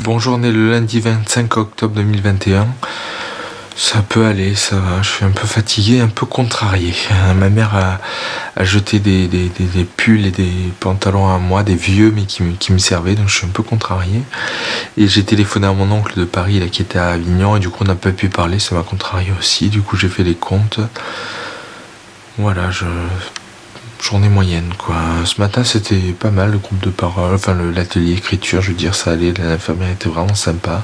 Bonjour, né le lundi 25 octobre 2021. Ça peut aller, ça va. Je suis un peu fatigué, un peu contrarié. Ma mère a jeté des pulls et des pantalons à moi, des vieux, mais qui me servaient, donc je suis un peu contrarié. Et j'ai téléphoné à mon oncle de Paris, là, qui était à Avignon, et du coup on n'a pas pu parler, ça m'a contrarié aussi. Du coup j'ai fait les comptes. Voilà, journée moyenne, quoi. Ce matin c'était pas mal, le groupe de parole, enfin l'atelier écriture, je veux dire, ça allait, l'infirmière était vraiment sympa.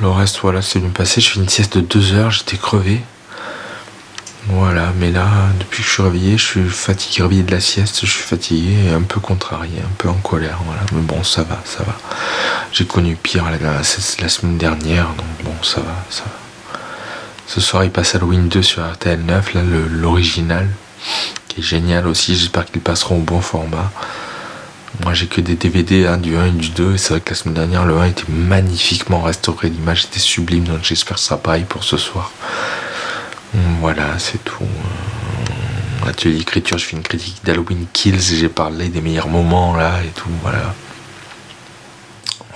Le reste, voilà, c'est bien passé. Je fais une sieste de 2 heures, j'étais crevé. Voilà, mais là, depuis que je suis réveillé, je suis fatigué, réveillé de la sieste, je suis fatigué et un peu contrarié, un peu en colère, voilà. Mais bon, ça va, ça va. J'ai connu pire la semaine dernière, donc bon, ça va, ça va. Ce soir, il passe Halloween 2 sur RTL 9, là, l'original, qui est génial aussi. J'espère qu'ils passeront au bon format. Moi j'ai que des DVD du 1 et du 2 et c'est vrai que la semaine dernière le 1 était magnifiquement restauré, l'image était sublime, donc j'espère que ça sera pareil pour ce soir. Voilà, c'est tout. Atelier écriture, je fais une critique d'Halloween Kills et j'ai parlé des meilleurs moments là et tout, voilà.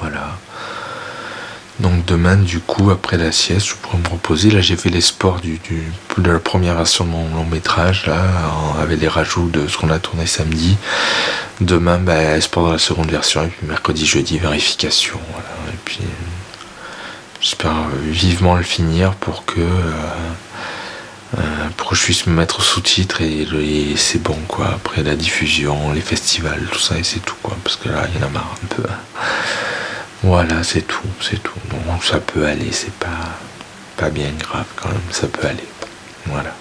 Voilà. Donc demain, du coup, après la sieste, je pourrais me reposer. Là, j'ai fait les sports de la première version de mon long métrage, là, avec les rajouts de ce qu'on a tourné samedi. Demain, sport de la seconde version, et puis mercredi, jeudi, vérification. Voilà. Et puis, j'espère vivement le finir pour que je puisse me mettre sous-titres et c'est bon, quoi. Après la diffusion, les festivals, tout ça, et c'est tout, quoi. Parce que là, il y en a marre un peu. Voilà, c'est tout. Bon, ça peut aller, c'est pas bien grave quand même, ça peut aller. Voilà.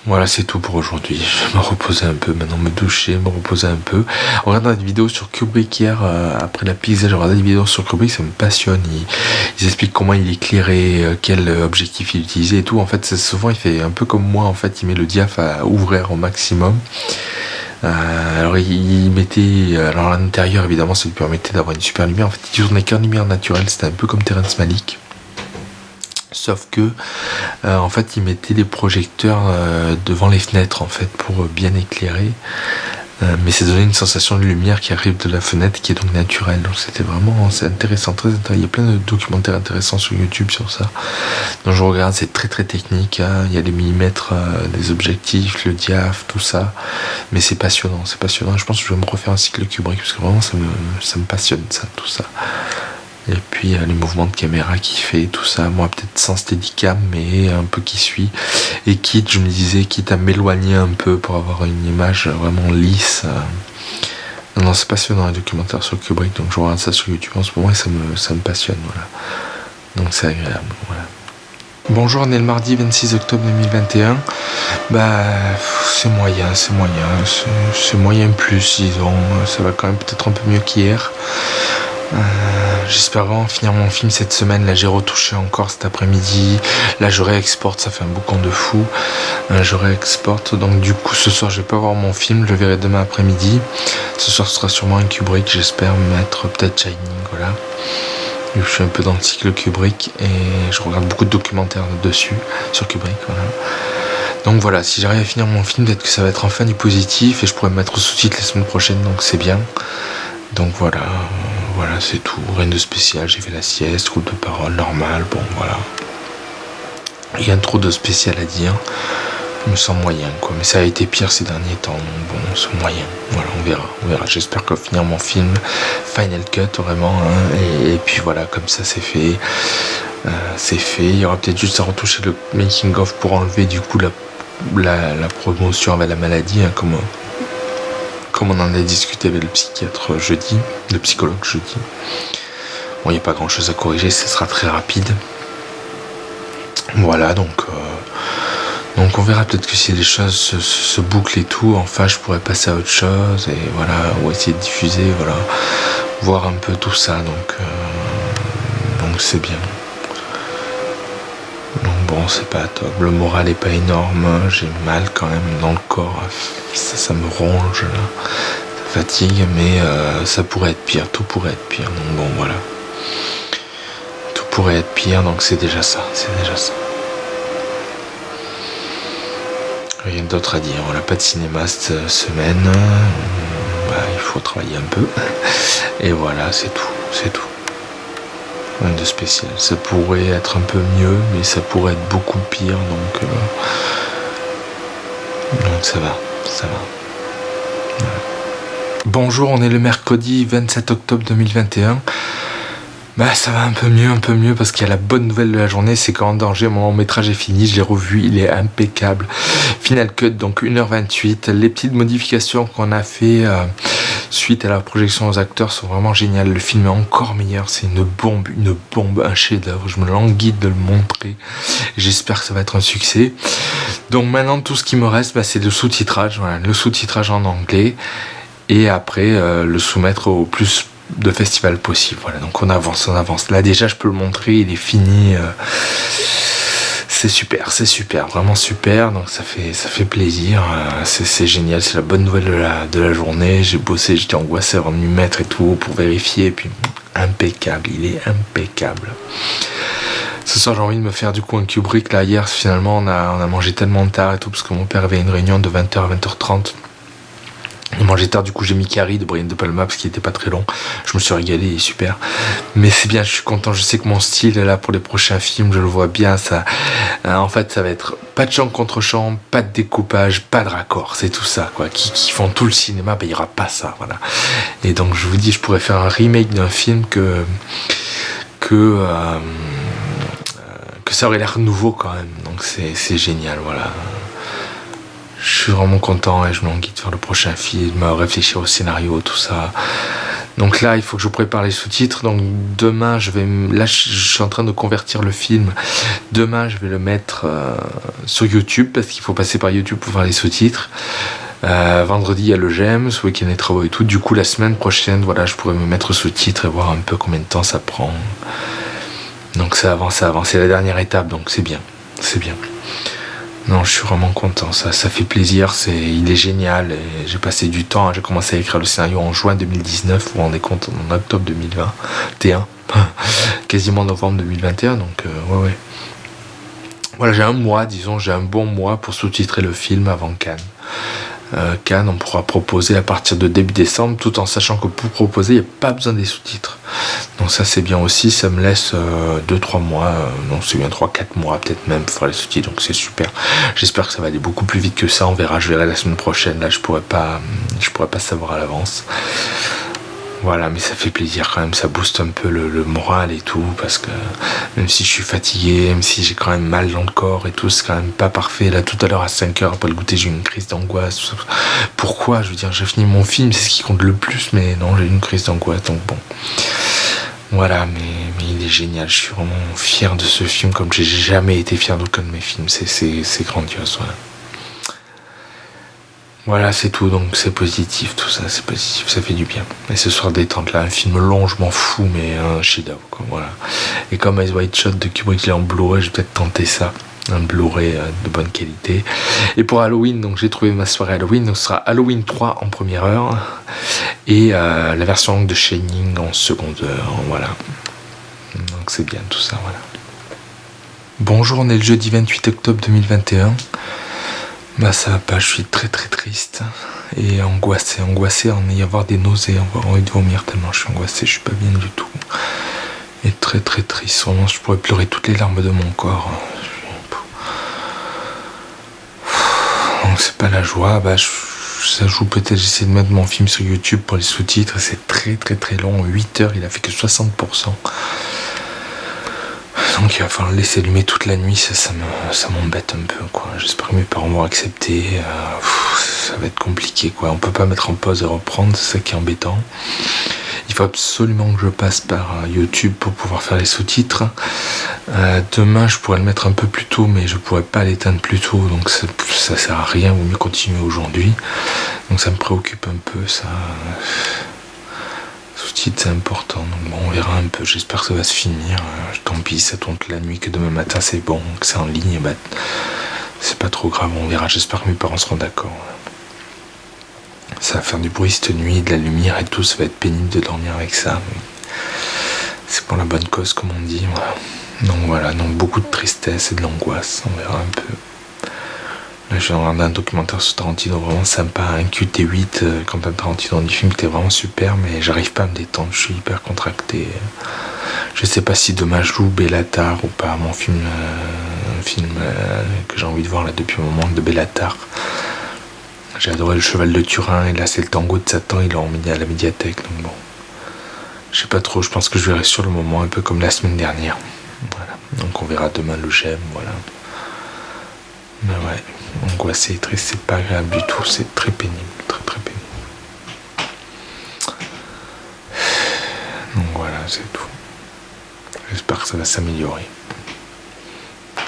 Voilà, c'est tout pour aujourd'hui. Je vais me reposer un peu, maintenant me doucher, me reposer un peu. En regardant des vidéos sur Kubrick hier, après la pizza, j'ai regardé des vidéos sur Kubrick, ça me passionne. Ils expliquent comment il éclairait, quel objectif il utilisait et tout. En fait, souvent, il fait un peu comme moi, en fait, il met le diaph à ouvrir au maximum. Alors il mettait, alors à l'intérieur évidemment ça lui permettait d'avoir une super lumière. En fait il tournait qu'en lumière naturelle, c'était un peu comme Terrence Malick. Sauf que en fait il mettait des projecteurs devant les fenêtres en fait pour bien éclairer. Mais ça donnait une sensation de lumière qui arrive de la fenêtre qui est donc naturelle. Donc c'est intéressant, très intéressant. Il y a plein de documentaires intéressants sur YouTube sur ça. Donc je regarde, c'est très très technique, hein. Il y a les millimètres des objectifs, le diaph, tout ça. Mais c'est passionnant. Je pense que je vais me refaire un cycle Kubrick parce que vraiment ça me passionne ça, tout ça. Et puis les mouvements de caméra qu'il fait, tout ça, moi peut-être sans steadicam, mais un peu qui suit. Et je me disais, quitte à m'éloigner un peu pour avoir une image vraiment lisse. Non, c'est passionnant un documentaire sur Kubrick, donc je regarde ça sur YouTube en ce moment et ça me passionne, voilà. Donc c'est agréable, voilà. Bonjour, né le mardi 26 octobre 2021. C'est moyen plus, disons. Ça va quand même peut-être un peu mieux qu'hier. J'espère vraiment finir mon film cette semaine. Là j'ai retouché encore cet après-midi. Là je réexporte, ça fait un boucan de fou. Je réexporte, donc du coup ce soir je vais pas voir mon film, je le verrai demain après-midi. Ce soir ce sera sûrement un Kubrick, j'espère mettre peut-être Shining, voilà. Je suis un peu dans le cycle Kubrick et je regarde beaucoup de documentaires dessus, sur Kubrick, voilà. Donc voilà, si j'arrive à finir mon film, peut-être que ça va être enfin du positif et je pourrais me mettre sous-titres la semaine prochaine, donc c'est bien. Donc voilà, c'est tout, rien de spécial, j'ai fait la sieste, groupe de parole, normal, bon voilà. Rien trop de spécial à dire, je me sens moyen quoi, mais ça a été pire ces derniers temps, donc bon, c'est moyen, voilà, on verra, j'espère que finir mon film, Final Cut vraiment, hein, et puis voilà, comme ça c'est fait, il y aura peut-être juste à retoucher le making of pour enlever du coup la promotion avec la maladie, hein, comme on en a discuté avec le psychiatre jeudi, le psychologue jeudi. Bon, il n'y a pas grand chose à corriger, ce sera très rapide. Voilà, donc on verra peut-être que si les choses se bouclent et tout, enfin je pourrais passer à autre chose et voilà, ou essayer de diffuser, voilà, voir un peu tout ça, donc c'est bien. Donc bon, c'est pas top, le moral est pas énorme, j'ai mal quand même dans le corps, ça me ronge là, ça fatigue, mais ça pourrait être pire, tout pourrait être pire, donc bon voilà. Tout pourrait être pire, donc c'est déjà ça. Rien d'autre à dire, on n'a pas de cinéma cette semaine, il faut travailler un peu. Et voilà, c'est tout. Rien de spécial. Ça pourrait être un peu mieux, mais ça pourrait être beaucoup pire, donc ça va. Voilà. Bonjour, on est le mercredi 27 octobre 2021. Ça va un peu mieux parce qu'il y a la bonne nouvelle de la journée, c'est qu'en danger, mon long métrage est fini, je l'ai revu, il est impeccable. Final cut, donc 1h28. Les petites modifications qu'on a fait suite à la projection aux acteurs sont vraiment géniales. Le film est encore meilleur, c'est une bombe, un chef-d'œuvre. Je me languis de le montrer. J'espère que ça va être un succès. Donc maintenant, tout ce qui me reste, c'est le sous-titrage. Voilà, le sous-titrage en anglais. Et après, le soumettre au plus de festivals possible. Voilà, donc on avance. Là déjà, je peux le montrer, il est fini. C'est super, vraiment super. Donc ça fait plaisir. C'est génial, c'est la bonne nouvelle de la journée. J'ai bossé, j'étais angoissé avant de m'y mettre et tout pour vérifier. Et puis impeccable, il est impeccable. Ce soir, j'ai envie de me faire du coup un Kubrick. Là, hier, finalement, on a mangé tellement tard et tout parce que mon père avait une réunion de 20h à 20h30. Il mangeait tard, du coup j'ai mis Carrie de Brian De Palma parce qu'il était pas très long. Je me suis régalé, il est super. Mais c'est bien, je suis content, je sais que mon style là pour les prochains films, je le vois bien. Ça, en fait, ça va être pas de champ contre champ, pas de découpage, pas de raccord. C'est tout ça, quoi. Qui font tout le cinéma, il y aura pas ça, voilà. Et donc je vous dis, je pourrais faire un remake d'un film que ça aurait l'air nouveau quand même. Donc c'est génial, voilà. Je suis vraiment content et je m'enguille de faire le prochain film, réfléchir au scénario, tout ça. Donc là, il faut que je prépare les sous-titres. Donc demain, je suis en train de convertir le film. Demain, je vais le mettre sur YouTube parce qu'il faut passer par YouTube pour faire les sous-titres. Vendredi, il y a le GEM, ce week-end les travaux et tout. Du coup, la semaine prochaine, voilà, je pourrais me mettre sous-titres et voir un peu combien de temps ça prend. Donc ça avance. C'est la dernière étape, donc c'est bien. Non, je suis vraiment content, ça fait plaisir, il est génial, et j'ai passé du temps, j'ai commencé à écrire le scénario en juin 2019, vous vous rendez compte, en octobre 2021, quasiment novembre 2021, donc ouais. Voilà, j'ai un bon mois pour sous-titrer le film avant Cannes. Cannes, on pourra proposer à partir de début décembre, tout en sachant que pour proposer, il n'y a pas besoin des sous-titres. Donc ça c'est bien aussi, ça me laisse 2-3 mois, non c'est bien 3-4 mois peut-être même pour faire les sous-titres, donc c'est super. J'espère que ça va aller beaucoup plus vite que ça, je verrai la semaine prochaine, là je pourrais pas savoir à l'avance. Voilà, mais ça fait plaisir quand même, ça booste un peu le moral et tout, parce que même si je suis fatigué, même si j'ai quand même mal dans le corps et tout, c'est quand même pas parfait. Là, tout à l'heure à 5h, après le goûter, j'ai eu une crise d'angoisse. Pourquoi ? Je veux dire, j'ai fini mon film, c'est ce qui compte le plus, mais non, j'ai eu une crise d'angoisse, donc bon. Voilà, mais il est génial, je suis vraiment fier de ce film, comme j'ai jamais été fier d'aucun de mes films, c'est grandiose, voilà. Voilà, c'est tout, donc c'est positif, tout ça, c'est positif, ça fait du bien. Et ce soir détente là, un film long, je m'en fous, mais un chef-d'œuvre, quoi, voilà. Et comme Eyes Wide Shut de Kubrick, je l'ai en Blu-ray, je vais peut-être tenter ça, un Blu-ray de bonne qualité. Et pour Halloween, donc j'ai trouvé ma soirée Halloween, donc ce sera Halloween 3 en première heure, et la version longue de Shining en seconde heure, voilà. Donc c'est bien tout ça, voilà. Bonjour, on est le jeudi 28 octobre 2021. Ça va pas, je suis très très triste et angoissé en y avoir des nausées, avoir envie de vomir tellement je suis angoissé, je suis pas bien du tout. Et très très triste, vraiment je pourrais pleurer toutes les larmes de mon corps. Donc c'est pas la joie, ça joue peut-être, j'essaie de mettre mon film sur YouTube pour les sous-titres, c'est très très très long, 8 heures, il a fait que 60%. Donc il va falloir le laisser allumer toute la nuit, ça m'embête un peu, quoi. J'espère que mes parents vont accepter. Ça va être compliqué, quoi. On peut pas mettre en pause et reprendre, c'est ça qui est embêtant. Il faut absolument que je passe par YouTube pour pouvoir faire les sous-titres. Demain je pourrais le mettre un peu plus tôt, mais je pourrais pas l'éteindre plus tôt, donc ça sert à rien, il vaut mieux continuer aujourd'hui. Donc ça me préoccupe un peu, ça. Sous-titres c'est important, donc bon, on verra un peu, j'espère que ça va se finir. Tant pis, ça tourne toute la nuit, que demain matin c'est bon, que c'est en ligne, c'est pas trop grave, on verra, j'espère que mes parents seront d'accord. Ça va faire du bruit cette nuit, de la lumière et tout, ça va être pénible de dormir avec ça, mais c'est pour la bonne cause comme on dit, voilà. Donc beaucoup de tristesse et de l'angoisse, on verra un peu. Je viens de regarder un documentaire sur Tarantino vraiment sympa, un QT8, Quentin Tarantino du film qui était vraiment super, mais j'arrive pas à me détendre, je suis hyper contracté. Je sais pas si demain je joue Bellatar ou pas, mon film, un film que j'ai envie de voir là depuis un moment, de Bellatar. J'ai adoré Le Cheval de Turin, et là c'est le Tango de Satan, ils l'ont mis à la médiathèque, donc bon. Je sais pas trop, je pense que je verrai sur le moment, un peu comme la semaine dernière. Voilà. Donc on verra demain le j'aime, voilà. Mais ouais, angoissé, triste, c'est pas agréable du tout, c'est très pénible, très très pénible. Donc voilà, c'est tout. J'espère que ça va s'améliorer,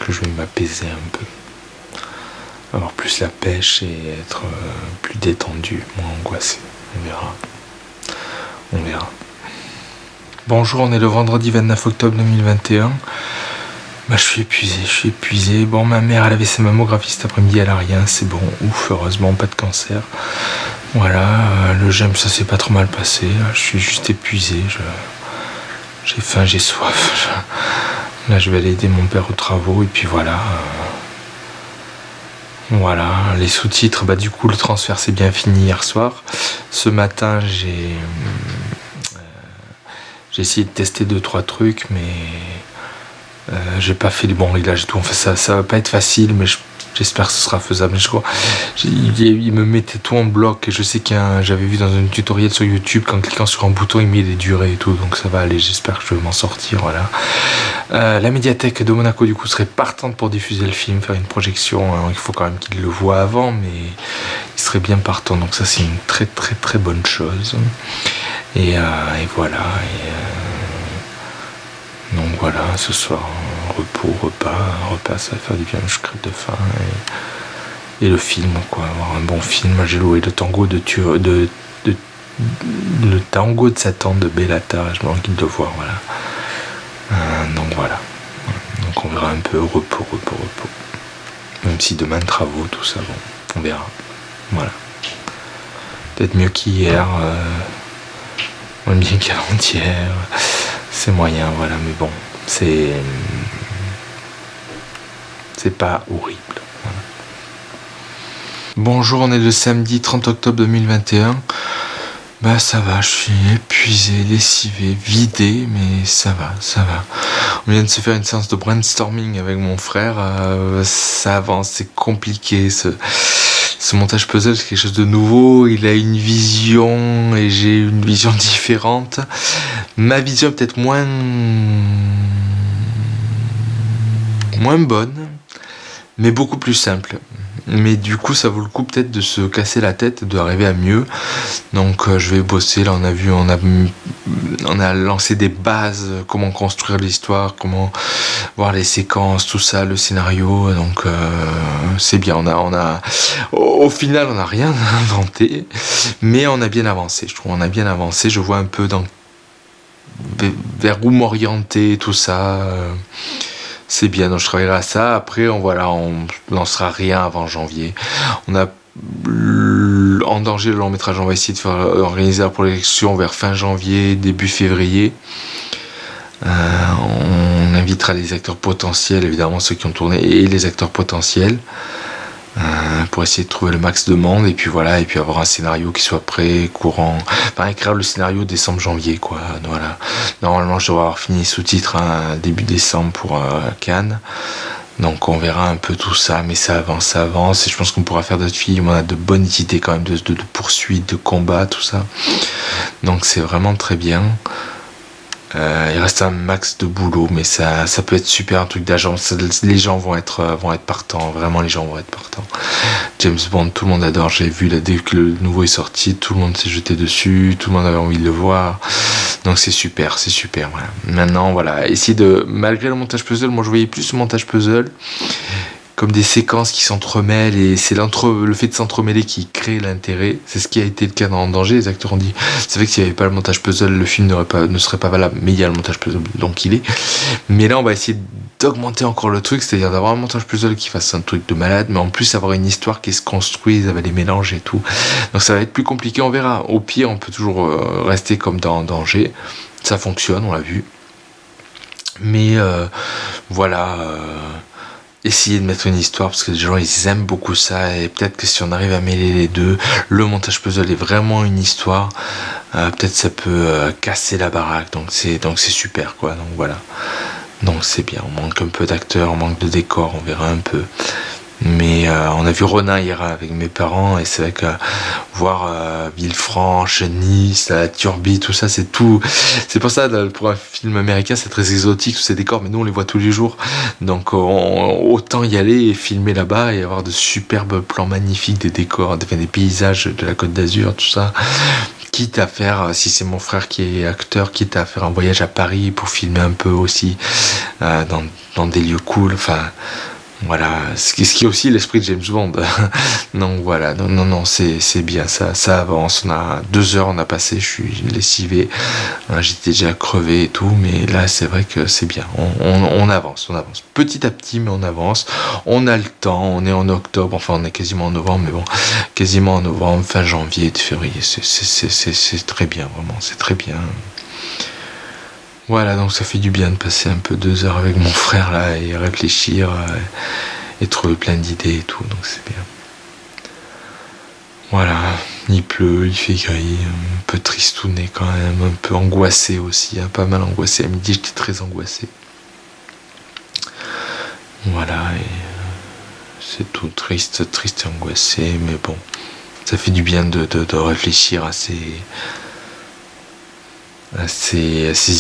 que je vais m'apaiser un peu, avoir plus la pêche et être plus détendu, moins angoissé. On verra. On verra. Bonjour, on est le vendredi 29 octobre 2021. Je suis épuisé. Bon, ma mère, elle avait sa mammographie cet après-midi, elle a rien, c'est bon, ouf, heureusement, pas de cancer. Voilà, le j'aime, ça s'est pas trop mal passé, je suis juste épuisé, j'ai faim, j'ai soif. Là, je vais aller aider mon père aux travaux, et puis voilà. Voilà, les sous-titres, du coup, le transfert s'est bien fini hier soir. Ce matin, j'ai essayé de tester 2-3 trucs, mais j'ai pas fait les bons réglages et tout. Enfin, ça va pas être facile, mais j'espère que ce sera faisable. Je crois, il me mettait tout en bloc, et je sais j'avais vu dans un tutoriel sur YouTube qu'en cliquant sur un bouton, il met des durées et tout, donc ça va aller. J'espère que je vais m'en sortir. Voilà. La médiathèque de Monaco, du coup, serait partante pour diffuser le film, faire une projection. Alors, il faut quand même qu'il le voit avant, mais il serait bien partant. Donc ça, c'est une très très très bonne chose. Et voilà. Donc voilà, ce soir, repas, ça va faire du bien, je crève de faim. Et le film, quoi, avoir un bon film. J'ai loué le Tango le Tango de Satan de Bellatar, je me rends de le voir, voilà. Donc voilà. Donc on verra un peu, repos. Même si demain travaux, tout ça, bon, on verra. Voilà. Peut-être mieux qu'hier, moins bien qu'avant-hier. C'est moyen, voilà, mais bon, c'est pas horrible. Voilà. Bonjour, on est le samedi 30 octobre 2021. Ça va, je suis épuisé, lessivé, vidé, mais ça va. On vient de se faire une séance de brainstorming avec mon frère, ça avance, c'est compliqué, ce montage puzzle, c'est quelque chose de nouveau, il a une vision et j'ai une vision différente. Ma vision est peut-être moins bonne, mais beaucoup plus simple. Mais du coup, ça vaut le coup peut-être de se casser la tête, d'arriver à mieux. Donc je vais bosser, là on a lancé des bases, comment construire l'histoire, comment voir les séquences, tout ça, le scénario. Donc c'est bien, au final on n'a rien inventé, mais on a bien avancé, je trouve, je vois un peu vers où m'orienter, tout ça. C'est bien, donc je travaillerai à ça. Après, on lancera rien avant janvier. On a En danger le long métrage, on va essayer de faire organiser la projection vers fin janvier, début février. On invitera les acteurs potentiels, évidemment ceux qui ont tourné, et les acteurs potentiels, pour essayer de trouver le max de monde, et puis voilà, et puis avoir un scénario qui soit prêt, courant, écrire le scénario décembre-janvier, quoi. Voilà. Normalement je devrais avoir fini sous-titres début décembre pour Cannes. Donc on verra un peu tout ça, mais ça avance, et je pense qu'on pourra faire d'autres films. On a de bonnes idées quand même de poursuites, de combats, tout ça. Donc c'est vraiment très bien. Il reste un max de boulot, mais ça peut être super, un truc d'agence. Les gens vont être partants, vraiment les gens vont être partants. James Bond, tout le monde adore. J'ai vu dès que le nouveau est sorti, tout le monde s'est jeté dessus, tout le monde avait envie de le voir. Donc c'est super, voilà. Maintenant, voilà, malgré le montage puzzle, moi je voyais plus le montage puzzle comme des séquences qui s'entremêlent, et c'est le fait de s'entremêler qui crée l'intérêt. C'est ce qui a été le cas dans En Danger. Les acteurs ont dit, c'est vrai que s'il n'y avait pas le montage puzzle, le film ne serait pas valable, mais il y a le montage puzzle, donc il est. Mais là on va essayer d'augmenter encore le truc, c'est-à-dire d'avoir un montage puzzle qui fasse un truc de malade, mais en plus avoir une histoire qui se construise avec les mélanges et tout. Donc ça va être plus compliqué, on verra. Au pire, on peut toujours rester comme dans En Danger, ça fonctionne, on l'a vu. Mais voilà. essayer de mettre une histoire, parce que les gens ils aiment beaucoup ça, et peut-être que si on arrive à mêler les deux, le montage puzzle est vraiment une histoire, peut-être ça peut casser la baraque, donc c'est super quoi, donc voilà. Donc c'est bien, on manque un peu d'acteurs, on manque de décors, on verra un peu. Mais on a vu Ronin hier avec mes parents, et c'est vrai que voir Villefranche, Nice, la Turbie, tout ça, c'est tout. C'est pour ça, pour un film américain, c'est très exotique tous ces décors, mais nous on les voit tous les jours. Donc autant y aller et filmer là-bas et avoir de superbes plans magnifiques, des décors, des paysages de la Côte d'Azur, tout ça. Quitte à faire, si c'est mon frère qui est acteur, quitte à faire un voyage à Paris pour filmer un peu aussi dans des lieux cool. Enfin, voilà, ce qui est aussi l'esprit de James Bond. Donc voilà, non, c'est bien, ça avance. On a 2 heures, on a passé, je suis lessivé, j'étais déjà crevé et tout, mais là c'est vrai que c'est bien. On avance, petit à petit, mais on avance. On a le temps, on est en octobre, enfin on est quasiment en novembre, mais bon, quasiment en novembre, fin janvier, février, c'est très bien, vraiment, c'est très bien. Voilà, donc ça fait du bien de passer un peu 2 heures avec mon frère là et réfléchir et trouver plein d'idées et tout, donc c'est bien. Voilà, il pleut, il fait gris, un peu tristouné quand même, un peu angoissé aussi, pas mal angoissé. À midi, j'étais très angoissé. Voilà, et c'est tout triste et angoissé, mais bon, ça fait du bien de réfléchir à ces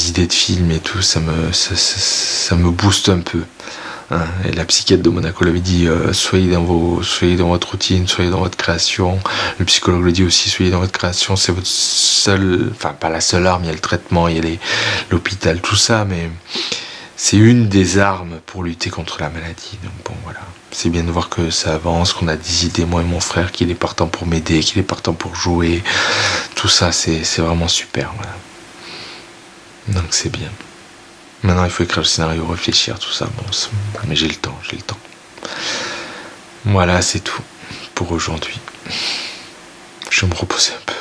idées de film et tout, ça me booste un peu. Hein. Et la psychiatre de Monaco l'avait dit, soyez dans votre routine, soyez dans votre création. Le psychologue le dit aussi, soyez dans votre création, c'est votre seule, enfin pas la seule arme, il y a le traitement, il y a l'hôpital, tout ça, mais c'est une des armes pour lutter contre la maladie. Donc bon, voilà. C'est bien de voir que ça avance, qu'on a des idées, moi et mon frère, qu'il est partant pour m'aider, qu'il est partant pour jouer. Tout ça, c'est vraiment super. Voilà. Donc c'est bien. Maintenant, il faut écrire le scénario, réfléchir, tout ça. Bon, mais j'ai le temps. Voilà, c'est tout pour aujourd'hui. Je vais me reposer un peu.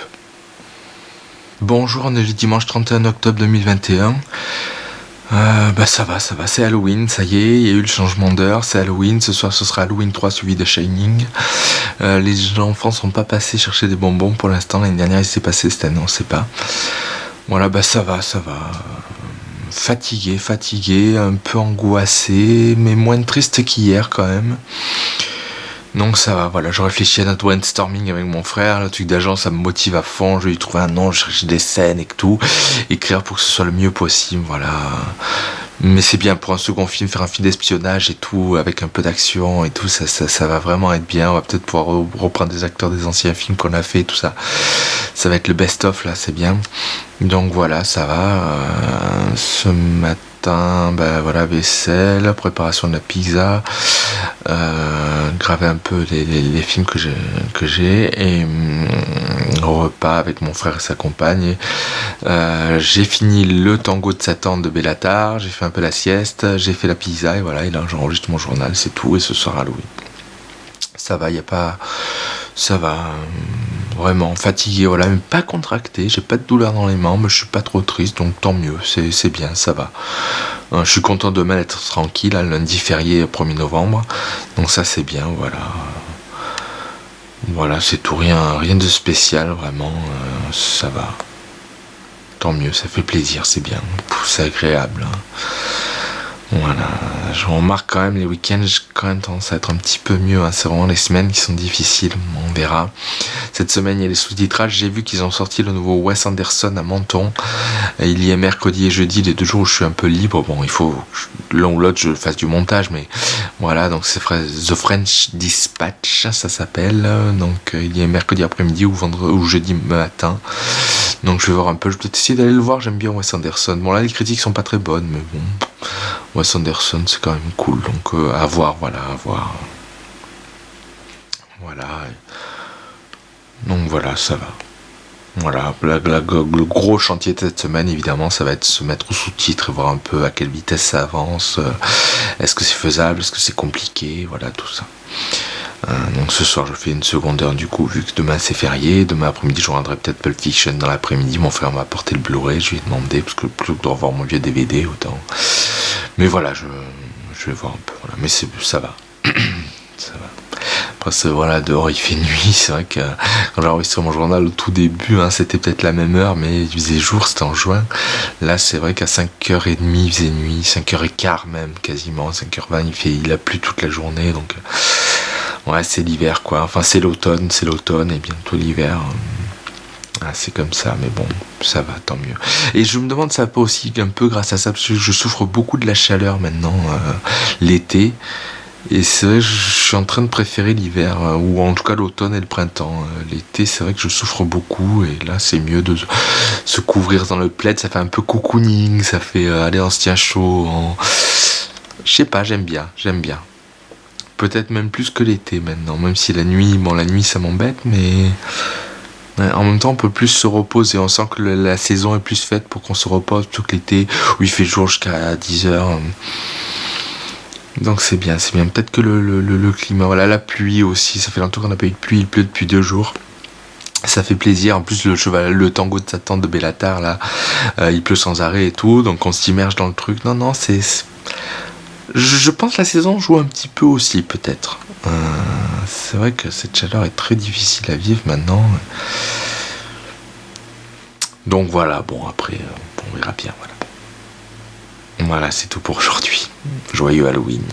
Bonjour, on est le dimanche 31 octobre 2021. Ça va, c'est Halloween, ça y est, il y a eu le changement d'heure, c'est Halloween, ce soir ce sera Halloween 3 suivi de Shining. Les enfants sont pas passés chercher des bonbons pour l'instant, l'année dernière il s'est passé, cette année on sait pas. Voilà, ça va. Fatigué, un peu angoissé, mais moins triste qu'hier quand même. Donc ça va, voilà, je réfléchis à notre brainstorming avec mon frère, le truc d'agent ça me motive à fond, je vais lui trouver un nom, je cherche des scènes et tout, écrire pour que ce soit le mieux possible, voilà. Mais c'est bien pour un second film, faire un film d'espionnage et tout, avec un peu d'action et tout, ça va vraiment être bien, on va peut-être pouvoir reprendre des acteurs des anciens films qu'on a fait, tout ça. Ça va être le best-of là, c'est bien. Donc voilà, ça va. Ce matin, voilà, vaisselle, préparation de la pizza, graver un peu les films que j'ai et repas avec mon frère et sa compagne. J'ai fini le tango de Satan de Bellatar, j'ai fait un peu la sieste, j'ai fait la pizza et voilà, et là j'enregistre mon journal, c'est tout, et ce soir Halloween. Ça va, ça va, vraiment fatigué, voilà, mais pas contracté, j'ai pas de douleur dans les membres, je suis pas trop triste, donc tant mieux, c'est bien, ça va. Je suis content demain d'être tranquille, lundi férié 1er novembre, donc ça c'est bien, voilà. Voilà, c'est tout, rien de spécial, vraiment, ça va. Tant mieux, ça fait plaisir, c'est bien, c'est agréable. Hein. Voilà, je remarque quand même les week-ends, j'ai quand même tendance à être un petit peu mieux, hein. C'est vraiment les semaines qui sont difficiles, on verra. Cette semaine il y a les sous-titrages, j'ai vu qu'ils ont sorti le nouveau Wes Anderson à Menton, il y est mercredi et jeudi, les 2 jours où je suis un peu libre, bon il faut l'un ou l'autre je fasse du montage, mais voilà, donc c'est The French Dispatch, ça s'appelle, donc il y est mercredi après-midi ou jeudi matin. Donc je vais voir un peu, je vais peut-être essayer d'aller le voir, j'aime bien Wes Anderson. Bon là les critiques sont pas très bonnes, mais bon, Wes Anderson c'est quand même cool, donc à voir, voilà, à voir. Voilà. Donc voilà, ça va. Voilà, le gros chantier de cette semaine, évidemment, ça va être se mettre aux sous-titres et voir un peu à quelle vitesse ça avance. Est-ce que c'est faisable, est-ce que c'est compliqué, voilà, tout ça. Donc ce soir je fais une seconde heure du coup, vu que demain c'est férié, demain après-midi je rendrai peut-être Pulp Fiction dans l'après-midi, mon frère m'a apporté le Blu-ray, je lui ai demandé, parce que plutôt que de revoir mon vieux DVD, autant. Mais voilà, je je vais voir un peu, voilà. Mais ça va. Ça va. Après, voilà, dehors il fait nuit. C'est vrai que quand j'ai enregistré mon journal au tout début, hein, c'était peut-être la même heure, mais il faisait jour, c'était en juin. Là, c'est vrai qu'à 5h30, il faisait nuit, 5h15 même, quasiment, 5h20, il a plu toute la journée, donc ouais, c'est l'hiver, quoi. Enfin, c'est l'automne, et bientôt l'hiver. Ah, c'est comme ça, mais bon, ça va, tant mieux. Et je me demande, ça peut aussi un peu grâce à ça, parce que je souffre beaucoup de la chaleur maintenant, l'été. Et c'est vrai que je suis en train de préférer l'hiver, ou en tout cas l'automne et le printemps. L'été, c'est vrai que je souffre beaucoup, et là, c'est mieux de se couvrir dans le plaid, ça fait un peu cocooning, ça fait aller, on se tient chaud. Je sais pas, j'aime bien. Peut-être même plus que l'été maintenant, même si la nuit ça m'embête, mais ouais, en même temps on peut plus se reposer, on sent que la saison est plus faite pour qu'on se repose plutôt que l'été où il fait jour jusqu'à 10h. Donc c'est bien. Peut-être que le climat, voilà, la pluie aussi, ça fait longtemps qu'on n'a pas eu de pluie, il pleut depuis 2 jours. Ça fait plaisir, en plus le tango de Satan de Bellatar là, il pleut sans arrêt et tout, donc on s'immerge dans le truc. Non, je pense que la saison joue un petit peu aussi peut-être. C'est vrai que cette chaleur est très difficile à vivre maintenant. Donc voilà, bon après, on verra bien, voilà. Voilà, c'est tout pour aujourd'hui. Joyeux Halloween.